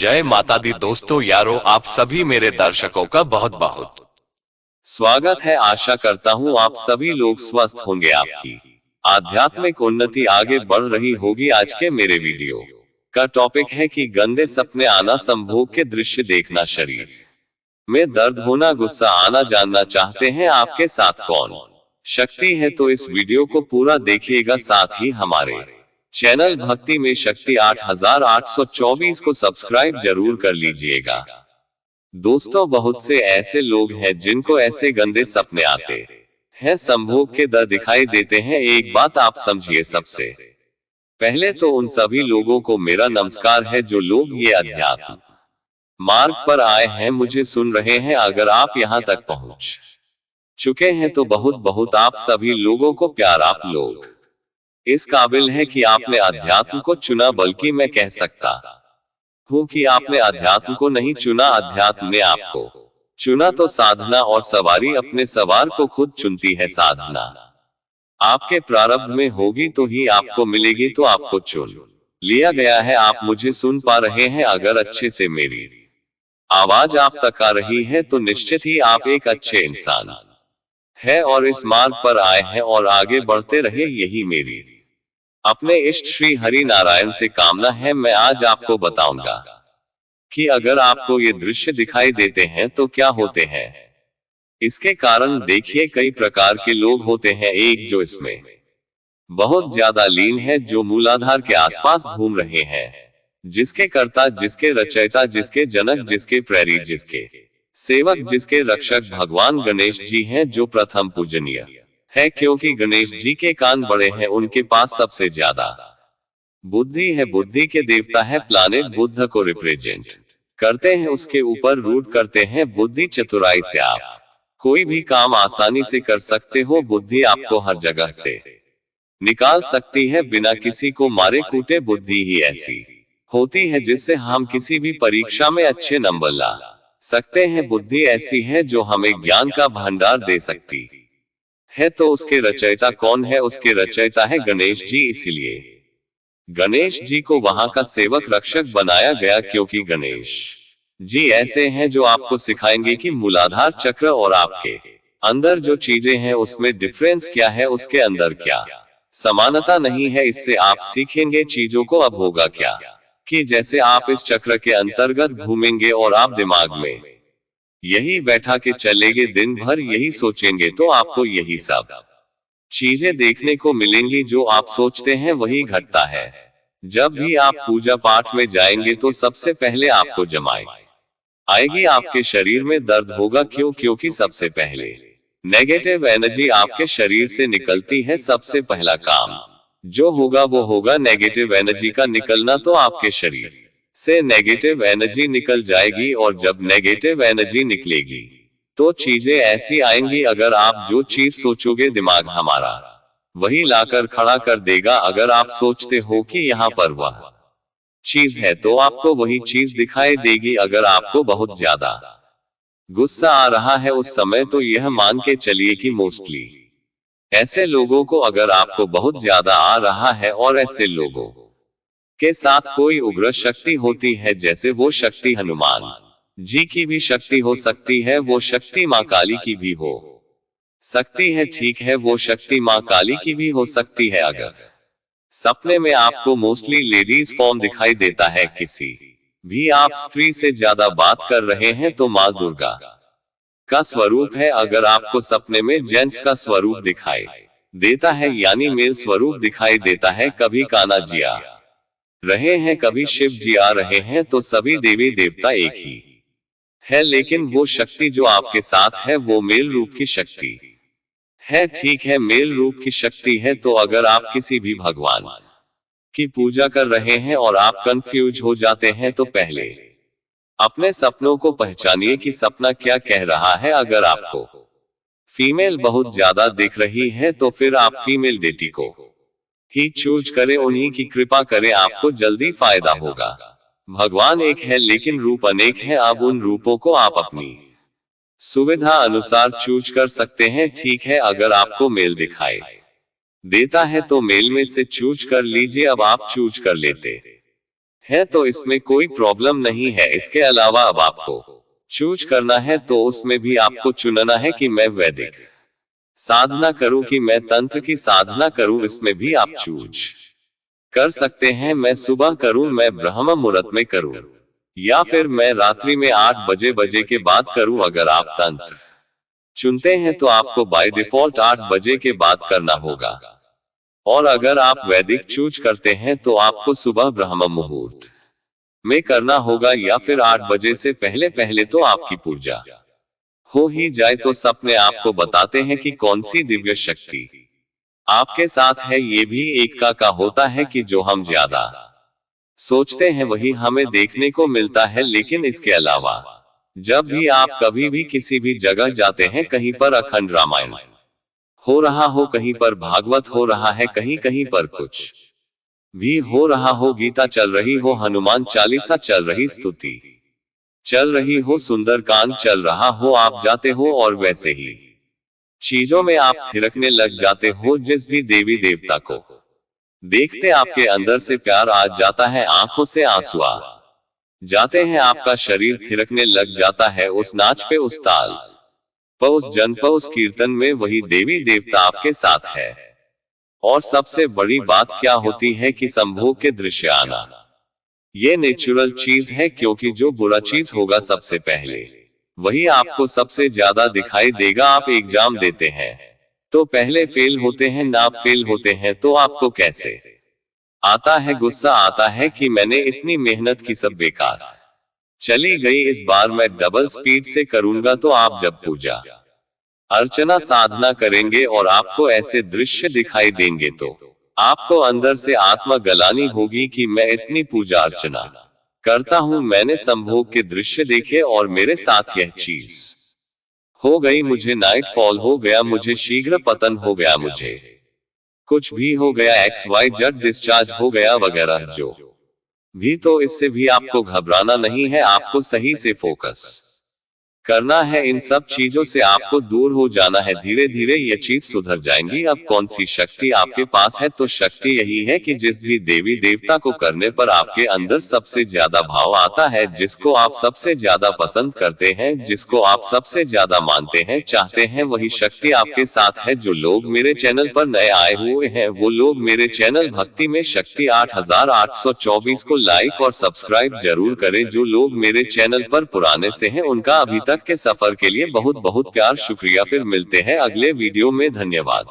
जय माता दी दोस्तों यारों, आप सभी मेरे दर्शकों का बहुत बहुत स्वागत है। आशा करता हूँ आप सभी लोग स्वस्थ होंगे, आपकी आध्यात्मिक उन्नति आगे बढ़ रही होगी। आज के मेरे वीडियो का टॉपिक है कि गंदे सपने आना, संभोग के दृश्य देखना, शरीर में दर्द होना, गुस्सा आना। जानना चाहते हैं आपके साथ कौन शक्ति है? तो इस वीडियो को पूरा देखिएगा। साथ ही हमारे चैनल भक्ति में शक्ति 8824 को सब्सक्राइब जरूर कर लीजिएगा। दोस्तों, बहुत से ऐसे लोग हैं जिनको ऐसे गंदे सपने आते हैं, संभोग के दर्द दिखाई देते हैं। एक बात आप समझिए, सबसे पहले तो उन सभी लोगों को मेरा नमस्कार है जो लोग ये अध्यात्म मार्ग पर आए हैं, मुझे सुन रहे हैं। अगर आप यहाँ तक पहुंच चुके हैं तो बहुत बहुत आप सभी लोगों को प्यार। आप लोग इस काबिल है कि आपने अध्यात्म को चुना, बल्कि मैं कह सकता हूँ कि आपने अध्यात्म को नहीं चुना, अध्यात्म ने आपको चुना। तो साधना और सवारी अपने सवार को खुद चुनती है। साधना आपके प्रारब्ध में होगी तो ही आपको मिलेगी, तो आपको चुन लिया गया है। आप मुझे सुन पा रहे हैं? अगर अच्छे से मेरी आवाज आप तक आ रही है तो निश्चित ही आप एक अच्छे इंसान है और इस मार्ग पर आए हैं और आगे बढ़ते रहे, यही मेरी अपने इष्ट श्री हरि नारायण से कामना है। मैं आज आपको बताऊंगा कि अगर आपको ये दृश्य दिखाई देते हैं तो क्या होते हैं इसके कारण। देखिए, कई प्रकार के लोग होते हैं। एक जो इसमें बहुत ज्यादा लीन है, जो मूलाधार के आसपास घूम रहे हैं, जिसके कर्ता, जिसके रचयिता, जिसके जनक, जिसके प्रेरी, जिसके सेवक, जिसके रक्षक भगवान गणेश जी हैं, जो प्रथम पूजनीय है क्योंकि गणेश जी के कान बड़े हैं। उनके पास सबसे ज्यादा बुद्धि है, बुद्धि के देवता है। प्लानेट बुद्ध को रिप्रेजेंट करते हैं, उसके ऊपर रूट करते हैं। बुद्धि चतुराई से आप कोई भी काम आसानी से कर सकते हो। बुद्धि आपको हर जगह से निकाल सकती है बिना किसी को मारे कूटे। बुद्धि ही ऐसी होती है जिससे हम किसी भी परीक्षा में अच्छे नंबर ला सकते हैं। बुद्धि ऐसी है जो हमें ज्ञान का भंडार दे सकती है। तो उसके रचयिता कौन है? उसके रचयिता है गणेश जी। इसीलिए गणेश जी को वहां का सेवक रक्षक बनाया गया, क्योंकि गणेश जी ऐसे हैं जो आपको सिखाएंगे कि मूलाधार चक्र और आपके अंदर जो चीजें हैं उसमें डिफरेंस क्या है, उसके अंदर क्या समानता नहीं है। इससे आप सीखेंगे चीजों को। अब होगा क्या कि जैसे आप इस चक्र के अंतर्गत घूमेंगे और आप दिमाग में यही बैठा के चलेंगे, दिन भर यही सोचेंगे, तो आपको यही सब चीजें देखने को मिलेंगी। जो आप सोचते हैं वही घटता है। जब भी आप पूजा पाठ में जाएंगे तो सबसे पहले आपको जमाई आएगी, आपके शरीर में दर्द होगा। क्यों? क्योंकि सबसे पहले नेगेटिव एनर्जी आपके शरीर से निकलती है। सबसे पहला काम जो होगा वो होगा नेगेटिव एनर्जी का निकलना। तो आपके शरीर से नेगेटिव एनर्जी निकल जाएगी और जब नेगेटिव एनर्जी निकलेगी तो चीजें ऐसी आएंगी। अगर आप जो चीज सोचोगे, दिमाग हमारा वही लाकर खड़ा कर देगा। अगर आप सोचते हो कि यहाँ पर वह चीज है तो आपको वही चीज दिखाई देगी। अगर आपको बहुत ज्यादा गुस्सा आ रहा है उस समय, तो यह मान के चलिए कि मोस्टली ऐसे लोगों को, अगर आपको बहुत ज्यादा आ रहा है और ऐसे लोगों के साथ कोई उग्र शक्ति होती है, जैसे वो शक्ति हनुमान जी की भी शक्ति हो सकती है, वो शक्ति माँ काली की भी हो सकती है, ठीक है, वो शक्ति माँ काली की भी हो सकती है। अगर सपने में आपको मोस्टली लेडीज फॉर्म दिखाई देता है, किसी भी आप स्त्री से ज्यादा बात कर रहे हैं, तो माँ दुर्गा का स्वरूप है। अगर आपको सपने में जेंट्स का स्वरूप दिखाई देता है, यानी मेल स्वरूप दिखाई देता है, कभी कान्हा जी आ रहे हैं, कभी शिव जी आ रहे हैं, तो सभी देवी देवता एक ही है। लेकिन वो शक्ति जो आपके साथ है वो मेल रूप की शक्ति है, ठीक है, मेल रूप की शक्ति है। तो अगर आप किसी भी भगवान की पूजा कर रहे हैं और आप कंफ्यूज हो जाते हैं, तो पहले अपने सपनों को पहचानिए कि सपना क्या कह रहा है। अगर आपको फीमेल बहुत ज्यादा दिख रही है तो फिर आप फीमेल डेटी को ही चूज करें, उन्हीं की कृपा करें, आपको जल्दी फायदा होगा। भगवान एक है लेकिन रूप अनेक है। अब उन रूपों को आप अपनी सुविधा अनुसार चूज कर सकते हैं, ठीक है। अगर आपको मेल दिखाई देता है तो मेल में से चूज कर लीजिए। अब आप चूज कर लेते है तो इसमें कोई प्रॉब्लम नहीं है। इसके अलावा अब आपको चूज करना है तो उसमें भी आपको चुनना है कि मैं वैदिक साधना करूं कि मैं तंत्र की साधना करूं, इसमें भी आप चूज कर सकते हैं। मैं सुबह करूं, मैं ब्रह्म मुहूर्त में करूं, या फिर मैं रात्रि में 8 बजे के बाद करूं। अगर आप तंत्र चुनते हैं तो आपको बाय डिफॉल्ट 8 बजे के बाद करना होगा, और अगर आप वैदिक चूज करते हैं तो आपको सुबह ब्रह्म मुहूर्त में करना होगा, या फिर 8 बजे से पहले पहले तो आपकी पूजा हो ही जाए। तो सपने आपको बताते हैं कि कौन सी दिव्य शक्ति आपके साथ है। ये भी एक का होता है कि जो हम ज्यादा सोचते हैं वही हमें देखने को मिलता है। लेकिन इसके अलावा जब भी आप कभी भी किसी भी जगह जाते हैं, कहीं पर अखंड रामायण हो रहा हो, कहीं पर भागवत हो रहा है, कहीं कहीं पर कुछ भी हो रहा हो, गीता चल रही हो, हनुमान चालीसा चल रही, स्तुति चल रही हो, सुंदरकांड चल रहा हो, आप जाते हो और वैसे ही चीजों में आप थिरकने लग जाते हो। जिस भी देवी देवता को देखते आपके अंदर से प्यार आ जाता है, आंखों से आंसू आ जाते हैं, आपका शरीर थिरकने लग जाता है उस नाच पे, उस ताल पर, उस जन पर, उस कीर्तन में। वही देवी देवता आपके साथ है। और सबसे बड़ी बात क्या होती है कि संभोग के दृश्य आना ये नेचुरल चीज है, क्योंकि जो बुरा चीज होगा सबसे पहले वही आपको सबसे ज्यादा दिखाई देगा। आप एग्जाम देते हैं तो पहले फेल होते हैं, ना फेल होते हैं तो आपको कैसे आता है, गुस्सा आता है कि मैंने इतनी मेहनत की सब बेकार चली गई। इस बार मैं डबल स्पीड से करूंगा। तो आप जब पूजा अर्चना साधना करेंगे और आपको ऐसे दृश्य दिखाई देंगे तो आपको अंदर से आत्मा गलानी होगी कि मैं इतनी पूजा अर्चना करता हूं, मैंने संभोग के दृश्य देखे और मेरे साथ यह चीज हो गई, मुझे नाइट फॉल हो गया, मुझे शीघ्र पतन हो गया, मुझे कुछ भी हो गया, XYZ डिस्चार्ज हो गया वगैरह जो भी। तो इससे भी आपको घबराना नहीं है, आपको सही से फोकस करना है। इन सब चीजों से आपको दूर हो जाना है। धीरे धीरे ये चीज सुधर जाएंगी। अब कौन सी शक्ति आपके पास है? तो शक्ति यही है कि जिस भी देवी देवता को करने पर आपके अंदर सबसे ज्यादा भाव आता है, जिसको आप सबसे ज्यादा पसंद करते हैं, जिसको आप सबसे ज्यादा मानते हैं, चाहते हैं, वही शक्ति आपके साथ है। जो लोग मेरे चैनल पर नए आए हुए हैं वो लोग मेरे चैनल भक्ति में शक्ति 8824 को लाइक और सब्सक्राइब जरूर करें। जो लोग मेरे चैनल पर पुराने से हैं उनका अभी तक के सफर के लिए बहुत बहुत प्यार, शुक्रिया। फिर मिलते हैं अगले वीडियो में। धन्यवाद।